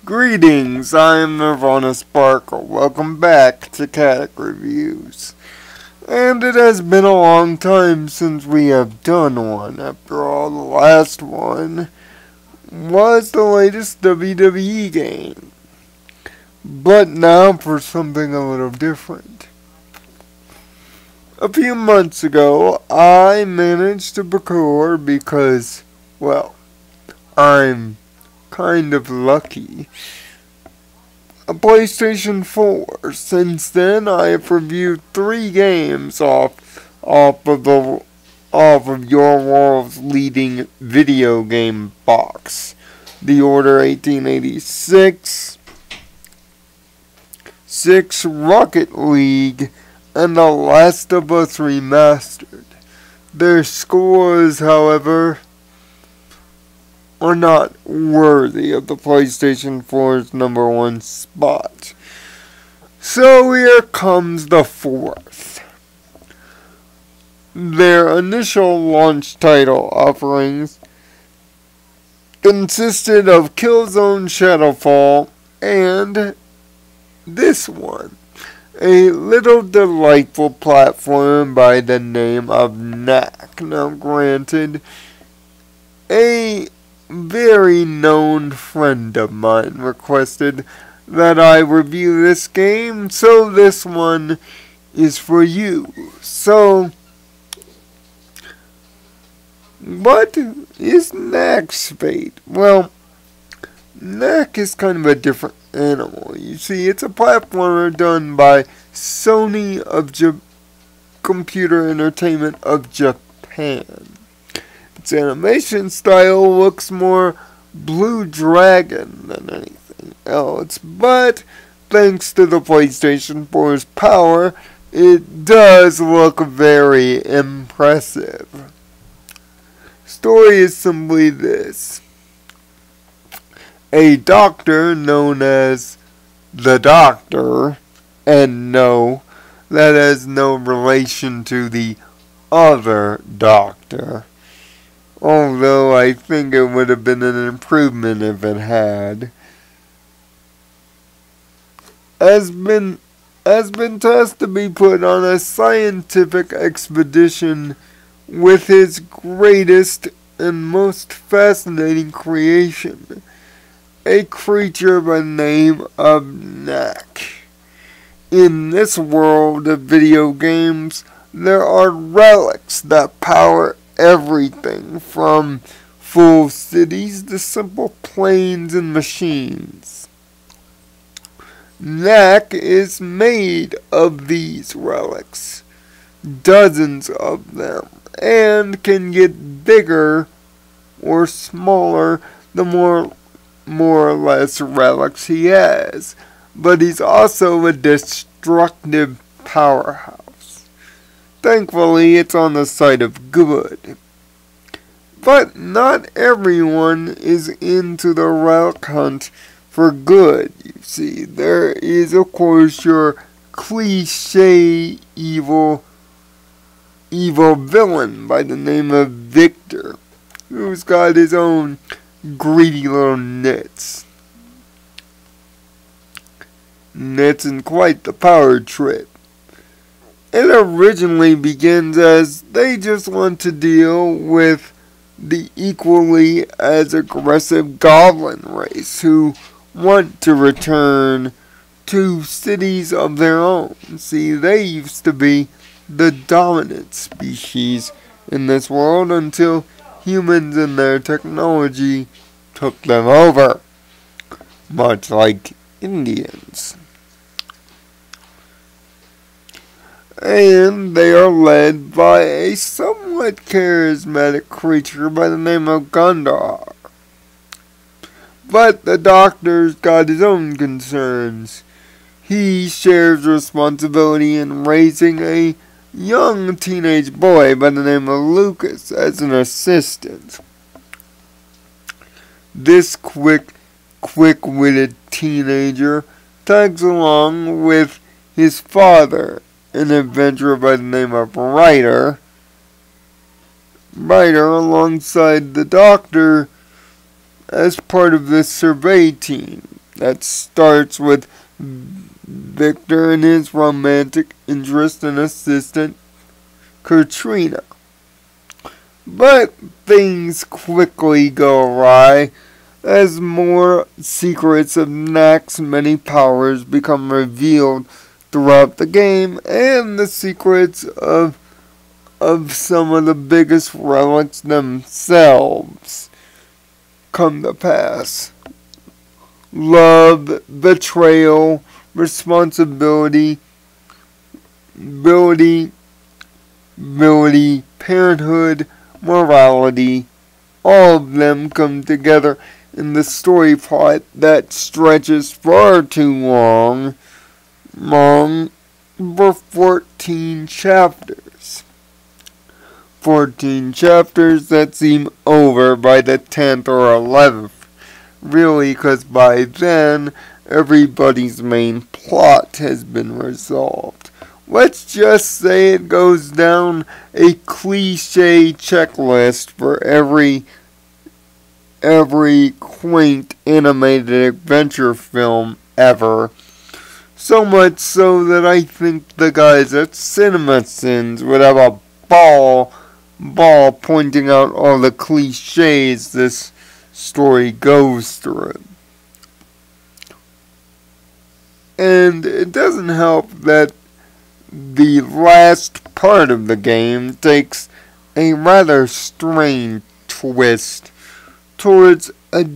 Greetings, I am Nirvana Sparkle. Welcome back to Kadic Reviews. And it has been a long time since we have done one. After all, the last one was the latest WWE game. But now for something a little different. A few months ago, I managed to procure because, well, I'm kind of lucky, a PlayStation 4. Since then, I have reviewed 3 games off of your world's leading video game box: The Order 1886, 6 Rocket League, and The Last of Us Remastered. Their scores, however, are not worthy of the PlayStation 4's #1 spot. So here comes the 4th. Their initial launch title offerings consisted of Killzone Shadowfall and this one, a little delightful platform by the name of Knack. Now granted, a very known friend of mine requested that I review this game, so this one is for you. So, what is Knack's fate? Well, Knack is kind of a different animal. You see, it's a platformer done by Sony of Computer Entertainment of Japan. Its animation style looks more Blue Dragon than anything else, but thanks to the PlayStation 4's power, it does look very impressive. Story is simply this. A doctor known as the Doctor, and no, that has no relation to the other Doctor, although I think it would have been an improvement if it had, has been tasked to be put on a scientific expedition with his greatest and most fascinating creation, a creature by the name of Knack. In this world of video games, there are relics that power everything from full cities to simple planes and machines. Knack is made of these relics, dozens of them, and can get bigger or smaller the more or less relics he has. But he's also a destructive powerhouse. Thankfully, it's on the side of good. But not everyone is into the relic hunt for good, you see. There is, of course, your cliche evil villain by the name of Victor, who's got his own greedy little nits. Nits in quite the power trip. It originally begins as they just want to deal with the equally as aggressive goblin race who want to return to cities of their own. See, they used to be the dominant species in this world until humans and their technology took them over, much like Indians. And they are led by a somewhat charismatic creature by the name of Gundar. But the Doctor's got his own concerns. He shares responsibility in raising a young teenage boy by the name of Lucas as an assistant. This quick-witted teenager tags along with his father, an adventurer by the name of Ryder, alongside the Doctor as part of this survey team that starts with Victor and his romantic interest and assistant, Katrina. But things quickly go awry as more secrets of Knack's many powers become revealed throughout the game, and the secrets of some of the biggest relics themselves come to pass. Love, betrayal, responsibility, parenthood, morality, all of them come together in the story plot that stretches far too long for 14 chapters. 14 chapters that seem over by the 10th or 11th. Really, because by then, everybody's main plot has been resolved. Let's just say it goes down a cliche checklist for every quaint animated adventure film ever. So much so that I think the guys at CinemaSins would have a ball pointing out all the cliches this story goes through. And it doesn't help that the last part of the game takes a rather strange twist towards a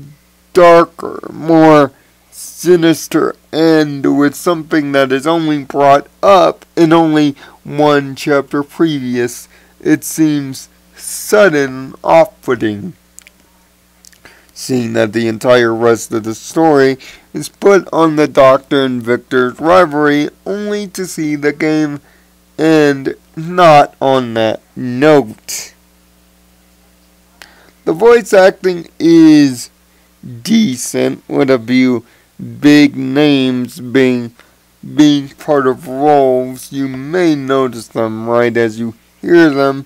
darker, more sinister end with something that is only brought up in only one chapter previous. It seems sudden, off-putting, seeing that the entire rest of the story is put on the Doctor and Victor's rivalry, only to see the game end not on that note. The voice acting is decent, with a few big names being part of roles. You may notice them right as you hear them,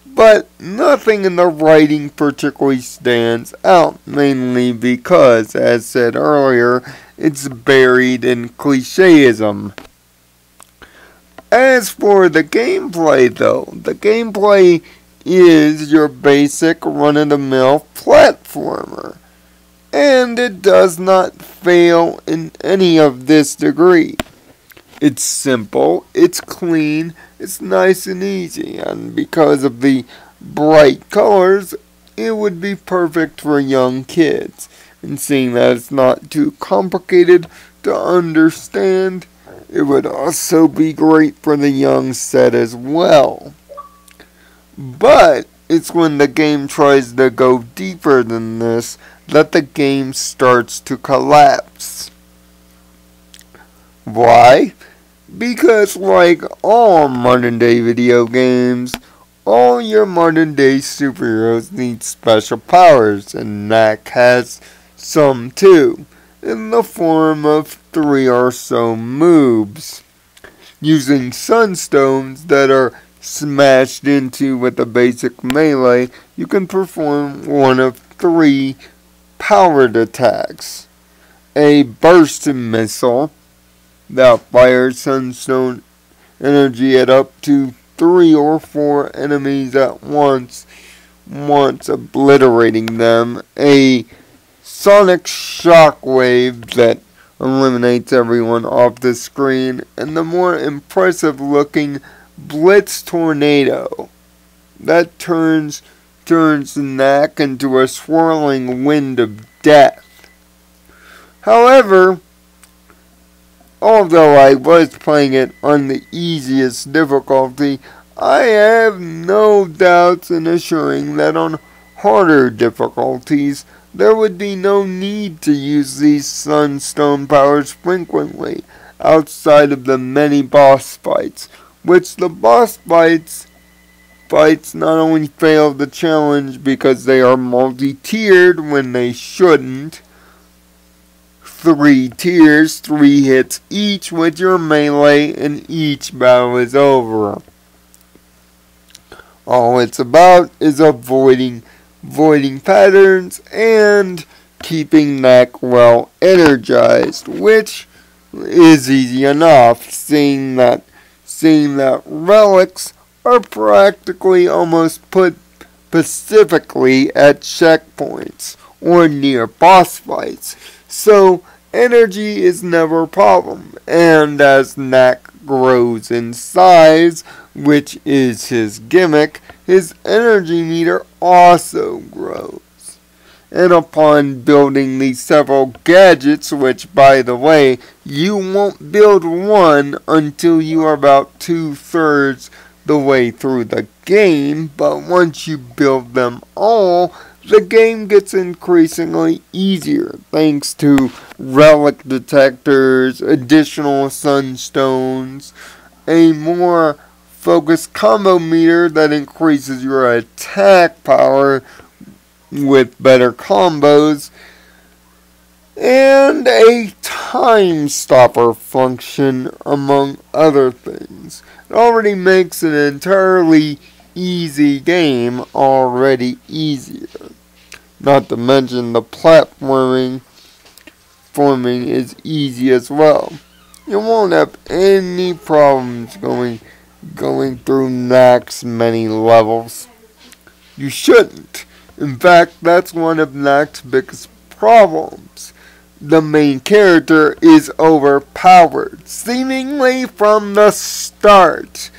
but nothing in the writing particularly stands out, mainly because, as said earlier, it's buried in clicheism. As for the gameplay, though, the gameplay is your basic run-of-the-mill platformer, and it does not fail in any of this degree. It's simple, it's clean, it's nice and easy, and because of the bright colors, it would be perfect for young kids. And seeing that it's not too complicated to understand, it would also be great for the young set as well. But it's when the game tries to go deeper than this that the game starts to collapse. Why? Because like all modern day video games, all your modern day superheroes need special powers, and Knack has some too, in the form of 3 or so moves. Using sunstones that are smashed into with a basic melee, you can perform one of 3 powered attacks. A burst missile that fires sunstone energy at up to 3 or 4 enemies at once obliterating them. A sonic shockwave that eliminates everyone off the screen, and the more impressive looking blitz tornado that turns Knack into a swirling wind of death. However, although I was playing it on the easiest difficulty, I have no doubts in assuring that on harder difficulties, there would be no need to use these sunstone powers frequently, outside of the many boss fights, which the boss fights not only fail the challenge because they are multi-tiered when they shouldn't. 3 tiers, 3 hits each with your melee, and each battle is over. All it's about is avoiding patterns and keeping Knack well energized, which is easy enough, seeing that relics are practically almost put specifically at checkpoints or near boss fights, so energy is never a problem. And as Knack grows in size, which is his gimmick, his energy meter also grows. And upon building these several gadgets, which by the way, you won't build one until you are about 2/3 the way through the game, but once you build them all, the game gets increasingly easier thanks to relic detectors, additional sunstones, a more focused combo meter that increases your attack power with better combos, and a time stopper function, among other things. It already makes an entirely easy game already easier. Not to mention the platforming is easy as well. You won't have any problems going through Knack's many levels. You shouldn't. In fact, that's one of Knack's biggest problems. The main character is overpowered, seemingly from the start,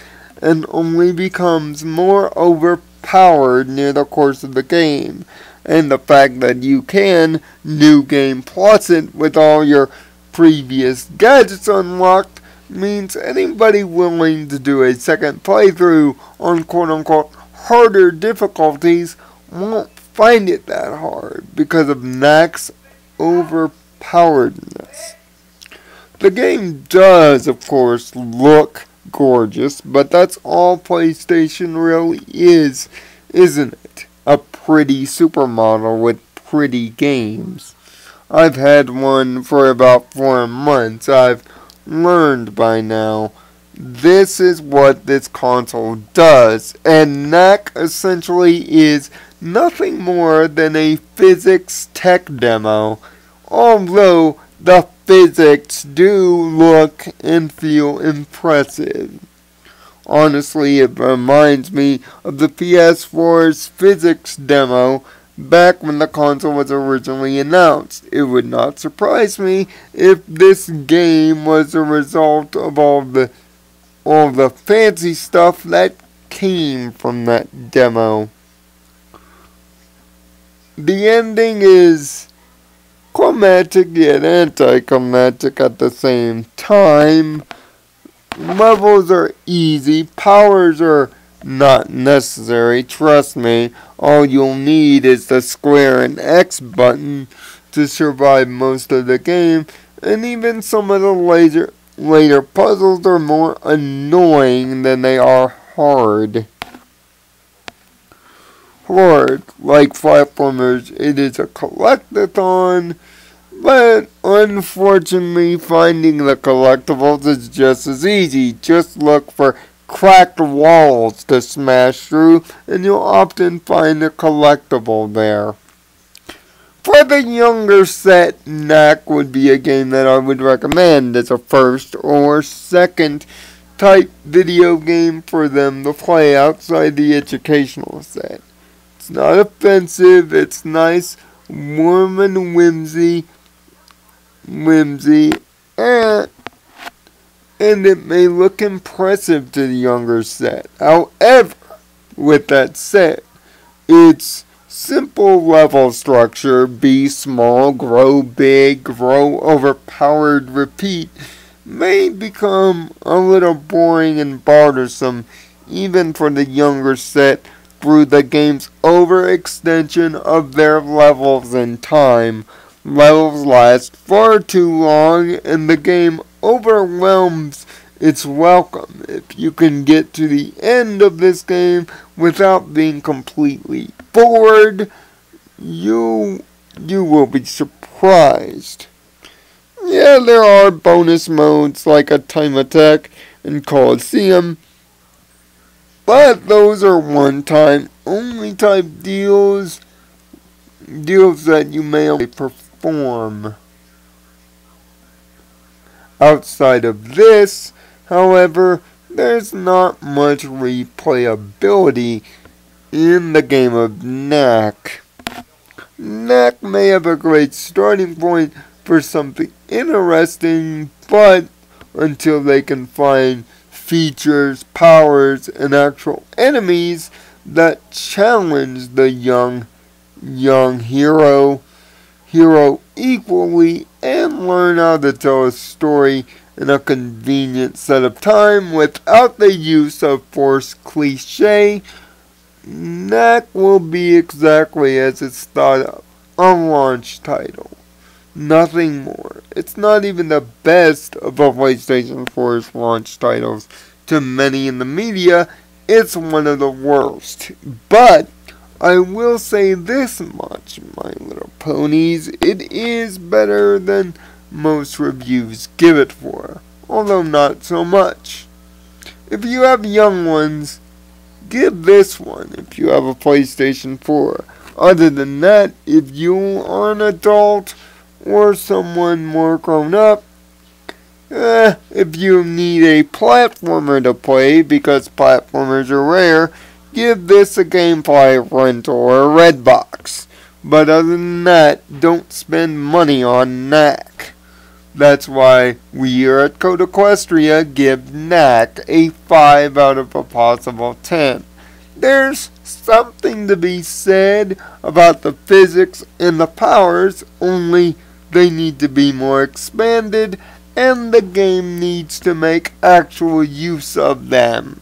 and only becomes more overpowered near the course of the game. And the fact that you can New Game Plus it with all your previous gadgets unlocked means anybody willing to do a second playthrough on quote-unquote harder difficulties won't find it that hard because of Knack's overpoweredness. The game does, of course, look gorgeous, but that's all PlayStation really is, isn't it? A pretty supermodel with pretty games. I've had one for about 4 months. I've learned by now. This is what this console does, and Knack essentially is nothing more than a physics tech demo, although the physics do look and feel impressive. Honestly, it reminds me of the PS4's physics demo back when the console was originally announced. It would not surprise me if this game was a result of all the fancy stuff that came from that demo. The ending is climactic yet anticlimactic at the same time. Levels are easy, powers are not necessary, trust me. All you'll need is the square and X button to survive most of the game, and even some of the later puzzles are more annoying than they are hard. Like platformers, it is a collectathon, but unfortunately finding the collectibles is just as easy. Just look for cracked walls to smash through, and you'll often find a collectible there. For the younger set, Knack would be a game that I would recommend as a first or second type video game for them to play outside the educational set. It's not offensive, it's nice, warm and whimsy, and it may look impressive to the younger set. However, with that said, its simple level structure, be small, grow big, grow overpowered, repeat, may become a little boring and bothersome even for the younger set through the game's overextension of their levels in time. Levels last far too long, and the game overwhelms its welcome. If you can get to the end of this game without being completely bored, you will be surprised. Yeah, there are bonus modes like a time attack and Coliseum, but those are one-time only type deals. deals that you may only perform. Outside of this, however, there's not much replayability in the game of Knack. Knack may have a great starting point for something interesting, but until they can find features, powers, and actual enemies that challenge the young hero equally and learn how to tell a story in a convenient set of time without the use of forced cliche, Knack will be exactly as it's thought of, a launch title. Nothing more. It's not even the best of a PlayStation 4's launch titles. To many in the media, it's one of the worst. But I will say this much, my little ponies, it is better than most reviews give it for, although not so much. If you have young ones, give this one if you have a PlayStation 4. Other than that, if you are an adult or someone more grown up, if you need a platformer to play because platformers are rare, give this a GameFly rental or a Redbox. But other than that, don't spend money on Knack. That's why we here at Code Equestria give Knack a 5 out of a possible 10. There's something to be said about the physics and the powers, only they need to be more expanded, and the game needs to make actual use of them.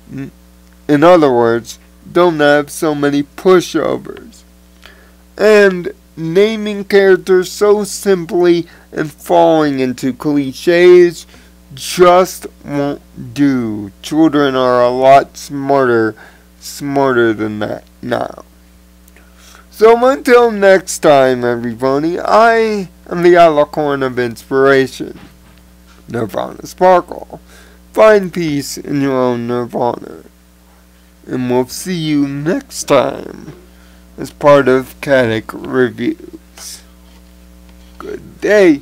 In other words, don't have so many pushovers. And naming characters so simply and falling into cliches just won't do. Children are a lot smarter than that now. So until next time, everybody, I am the Alicorn of Inspiration, Nirvana Sparkle. Find peace in your own Nirvana. And we'll see you next time as part of Kadic Reviews. Good day.